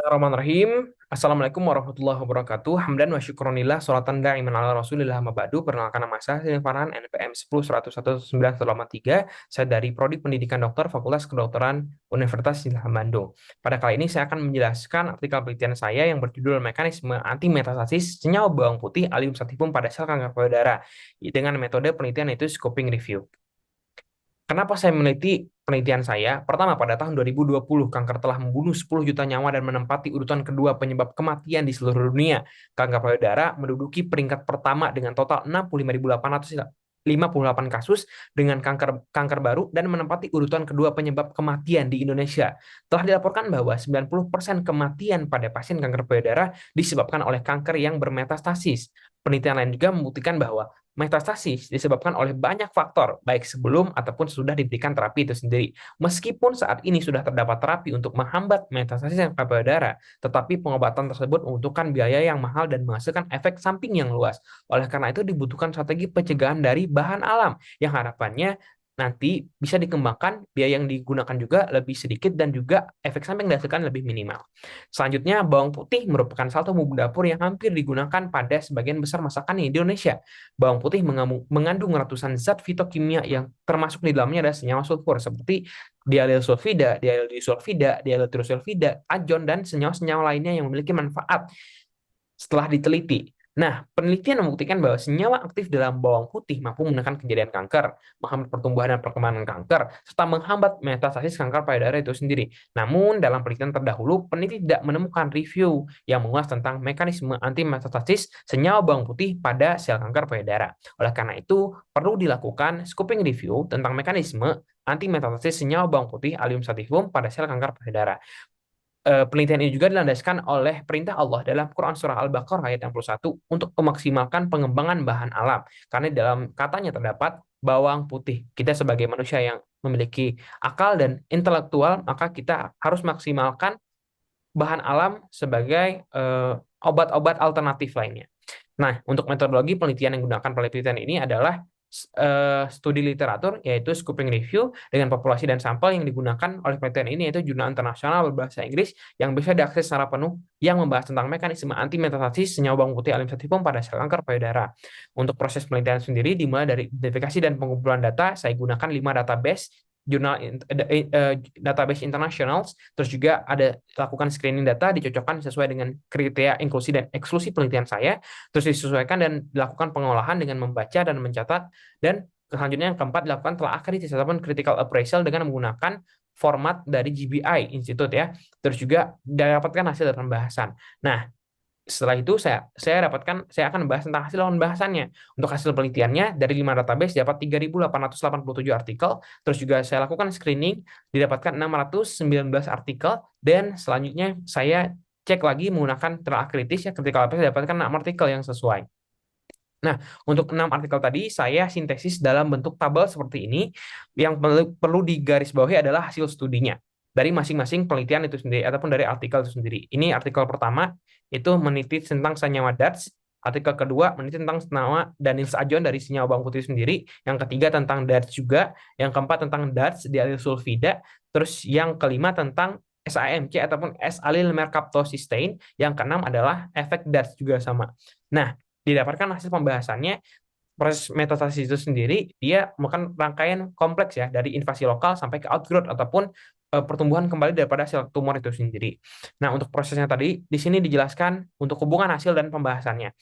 Bismillahirrahmanirrahim. Assalamualaikum warahmatullahi wabarakatuh. Hamdan wa syukronillah, sholatan da'iman ala rasulillah ma ba'du. Perkenalkan nama saya Silih Farhan, NPM 10.101.983. Saya dari Prodi Pendidikan Dokter Fakultas Kedokteran Universitas Islam Bandung. Pada kali ini saya akan menjelaskan artikel penelitian saya yang berjudul Mekanisme Antimetastasis Senyawa Bawang Putih Allium sativum pada sel kanker payudara dengan metode penelitian yaitu scoping review. Kenapa saya meneliti penelitian saya? Pertama, pada tahun 2020, kanker telah membunuh 10 juta nyawa dan menempati urutan kedua penyebab kematian di seluruh dunia. Kanker payudara menduduki peringkat pertama dengan total 65.858 kasus dengan kanker baru dan menempati urutan kedua penyebab kematian di Indonesia. Telah dilaporkan bahwa 90% kematian pada pasien kanker payudara disebabkan oleh kanker yang bermetastasis. Penelitian lain juga membuktikan bahwa metastasis disebabkan oleh banyak faktor, baik sebelum ataupun sudah diberikan terapi itu sendiri. Meskipun saat ini sudah terdapat terapi untuk menghambat metastasis kanker payudara, tetapi pengobatan tersebut membutuhkan biaya yang mahal dan menghasilkan efek samping yang luas. Oleh karena itu dibutuhkan strategi pencegahan dari bahan alam yang harapannya nanti bisa dikembangkan, biaya yang digunakan juga lebih sedikit dan juga efek samping yang dihasilkan lebih minimal. Selanjutnya, bawang putih merupakan salah satu bumbu dapur yang hampir digunakan pada sebagian besar masakan di Indonesia. Bawang putih mengandung ratusan zat fitokimia yang termasuk di dalamnya ada senyawa sulfur seperti dialil sulfida, dialil disulfida, dialil trisulfida, ajon, dan senyawa-senyawa lainnya yang memiliki manfaat setelah diteliti. Nah, penelitian membuktikan bahwa senyawa aktif dalam bawang putih mampu menekan kejadian kanker, menghambat pertumbuhan dan perkembangan kanker, serta menghambat metastasis kanker payudara itu sendiri. Namun, dalam penelitian terdahulu, peneliti tidak menemukan review yang mengulas tentang mekanisme anti-metastasis senyawa bawang putih pada sel kanker payudara. Oleh karena itu, perlu dilakukan scoping review tentang mekanisme anti-metastasis senyawa bawang putih Allium sativum pada sel kanker payudara. Penelitian ini juga dilandaskan oleh perintah Allah dalam Quran Surah Al-Baqarah ayat 61 untuk memaksimalkan pengembangan bahan alam. Karena dalam katanya terdapat bawang putih. Kita sebagai manusia yang memiliki akal dan intelektual, maka kita harus maksimalkan bahan alam sebagai obat-obat alternatif lainnya. Nah, untuk metodologi penelitian yang digunakan penelitian ini adalah studi literatur, yaitu scoping review dengan populasi dan sampel yang digunakan oleh penelitian ini, yaitu jurnal internasional berbahasa Inggris yang bisa diakses secara penuh yang membahas tentang mekanisme anti-metastasis senyawa bawang putih Allium sativum pada sel kanker payudara. Untuk proses penelitian sendiri dimulai dari identifikasi dan pengumpulan data. Saya gunakan 5 database jurnal database internasional, terus juga ada lakukan screening data, dicocokkan sesuai dengan kriteria inklusi dan eksklusi penelitian saya, terus disesuaikan dan dilakukan pengolahan dengan membaca dan mencatat, dan selanjutnya yang keempat dilakukan telah kritis ataupun critical appraisal dengan menggunakan format dari GBI Institute ya, terus juga dapatkan hasil dari pembahasan. Nah, setelah itu saya akan membahas tentang hasil lawan bahasannya. Untuk hasil penelitiannya dari 5 database dapat 3.887 artikel, terus juga saya lakukan screening didapatkan 619 artikel, dan selanjutnya saya cek lagi menggunakan telah kritis ya, ketika saya dapatkan 6 artikel yang sesuai. Nah, untuk 6 artikel tadi saya sintesis dalam bentuk tabel seperti ini. Yang perlu digarisbawahi adalah hasil studinya dari masing-masing penelitian itu sendiri ataupun dari artikel itu sendiri. Ini artikel pertama itu meneliti tentang senyawa DARTS, artikel kedua meneliti tentang senyawa Daniels Ajon dari senyawa bawang putih sendiri, yang ketiga tentang DARTS juga, yang keempat tentang DARTS dialil sulfida, terus yang kelima tentang SAMC ataupun S-allyl mercaptocystain, yang keenam adalah efek DARTS juga sama. Nah, didapatkan hasil pembahasannya, proses metastasis itu sendiri dia merupakan rangkaian kompleks ya, dari invasi lokal sampai ke outgrowth ataupun pertumbuhan kembali daripada sel tumor itu sendiri. Nah, untuk prosesnya tadi di sini dijelaskan untuk hubungan hasil dan pembahasannya.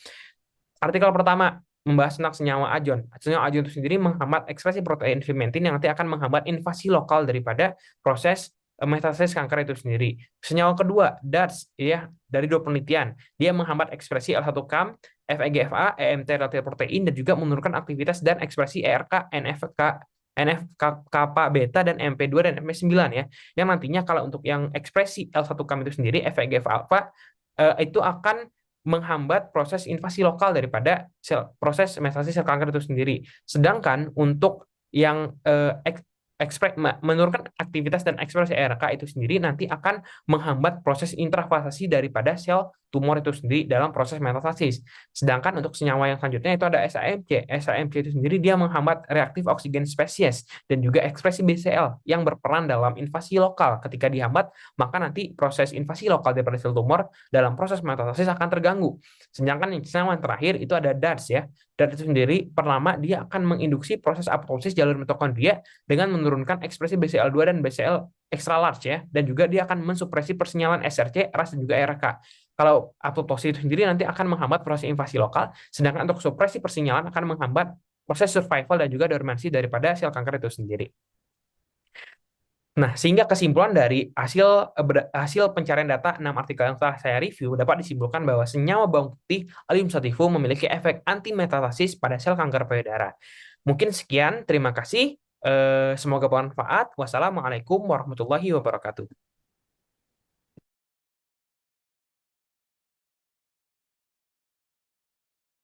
Artikel pertama membahas tentang senyawa ajon. Senyawa ajon itu sendiri menghambat ekspresi protein vimentin yang nanti akan menghambat invasi lokal daripada proses metastasis kanker itu sendiri. Senyawa kedua, DARTS, ya, dari 2 penelitian. Dia menghambat ekspresi L1-CAM, FEGFA, EMT related protein, dan juga menurunkan aktivitas dan ekspresi ERK, NF-kappa beta, dan MP2 dan MP9 ya. Yang nantinya kalau untuk yang ekspresi L1-CAM itu sendiri, FEGF alpha itu akan menghambat proses invasi lokal daripada proses metastasis sel kanker itu sendiri. Sedangkan untuk yang menurunkan aktivitas dan ekspresi RK itu sendiri nanti akan menghambat proses intrafasasi daripada sel tumor itu sendiri dalam proses metastasis. Sedangkan untuk senyawa yang selanjutnya itu ada SAMC. SAMC itu sendiri dia menghambat reaktif oksigen spesies dan juga ekspresi BCL yang berperan dalam invasi lokal. Ketika dihambat, maka nanti proses invasi lokal daripada sel tumor dalam proses metastasis akan terganggu. Sedangkan yang senyawa yang terakhir itu ada DARS ya. DARS itu sendiri pertama dia akan menginduksi proses apoptosis jalur mitokondria dengan menurunkan ekspresi BCL2 dan BCL extra large ya, dan juga dia akan mensupresi persinyalan SRC, RAS dan juga RK. Kalau apoptosis itu sendiri nanti akan menghambat proses invasi lokal, sedangkan untuk supresi persinyalan akan menghambat proses survival dan juga dormansi daripada sel kanker itu sendiri. Nah, sehingga kesimpulan dari hasil pencarian data 6 artikel yang telah saya review dapat disimpulkan bahwa senyawa bawang putih allium sativum memiliki efek anti metastasis pada sel kanker payudara. Mungkin sekian, terima kasih. Semoga bermanfaat. Wassalamualaikum warahmatullahi wabarakatuh.